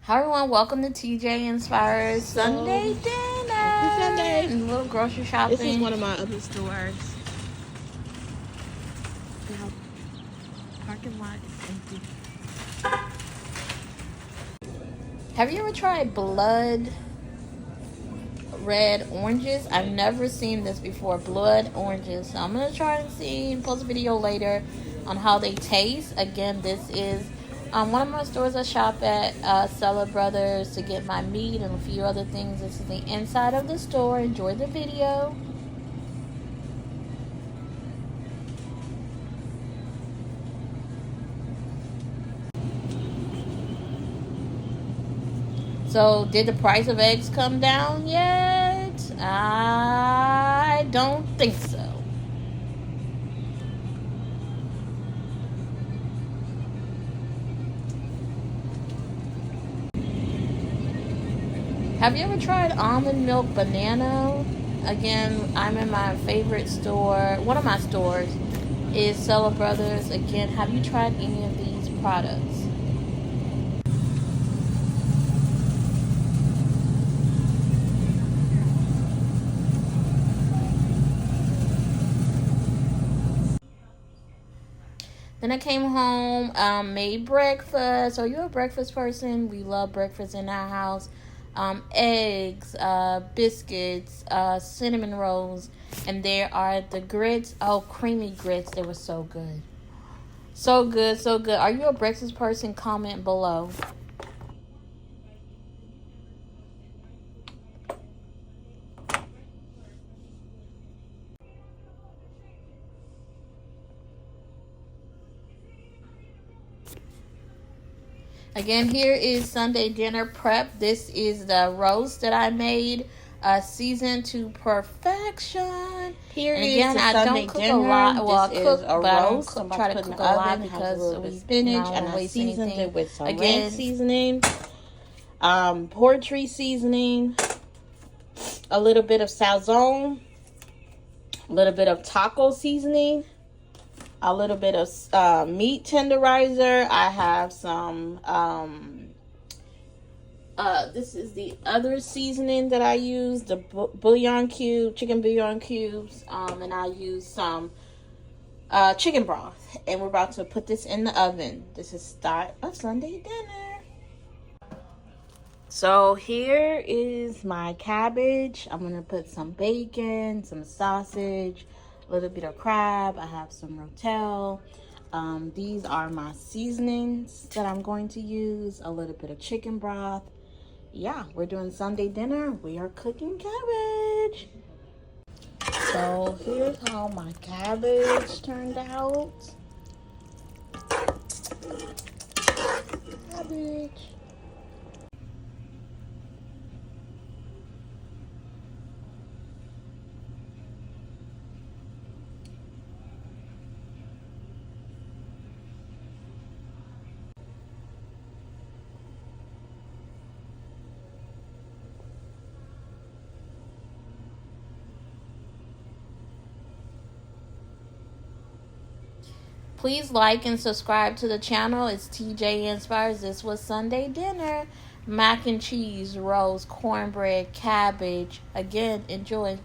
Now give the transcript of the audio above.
Hi everyone, welcome to TJInspires Sunday dinner. Happy Sunday. And a little grocery shopping. This is one of my other stores. Now, parking lot is empty. Have you ever tried blood red oranges? I've never seen this before, blood oranges. So I'm going to try and see and post a video later on how they taste. Again, this is one of my stores I shop at, Seller Brothers, to get my meat and a few other things. This is the inside of the store. Enjoy the video. So, did the price of eggs come down yet? I don't think so. Have you ever tried almond milk banana? Again, I'm in my favorite store. One of my stores is Seller Brothers. Again, have you tried any of these products? Then I came home, made breakfast. Are you a breakfast person? We love breakfast in our house. Eggs, biscuits, cinnamon rolls, and there are the grits. Oh, creamy grits. They were so good. So good, so good. Are you a breakfast person? Comment below. Again, here is Sunday dinner prep. This is the roast that I made, seasoned to perfection. Here and is again, the I Sunday don't cook dinner. a lot. Well, I this cook, is a but I roast. don't I'm try to put in cook the a lot oven. Has a because little bit we of spinach, don't and I waste seasoned anything. it with some Again, ranch seasoning, poultry seasoning, a little bit of sazon, a little bit of taco seasoning, a little bit of meat tenderizer. I have some this is the other seasoning that I use, the bouillon cube, chicken bouillon cubes, and I use some chicken broth, and we're about to put this in the oven. This is start of Sunday dinner. So here is my cabbage. I'm gonna put some bacon, some sausage, a little bit of crab. I have some rotel. These are my seasonings that I'm going to use. A little bit of chicken broth. Yeah, we're doing Sunday dinner. We are cooking cabbage. So here's how my cabbage turned out. Cabbage. Please like and subscribe to the channel. It's TJInspires. This was Sunday dinner. Mac and cheese, rolls, cornbread, cabbage. Again, enjoy.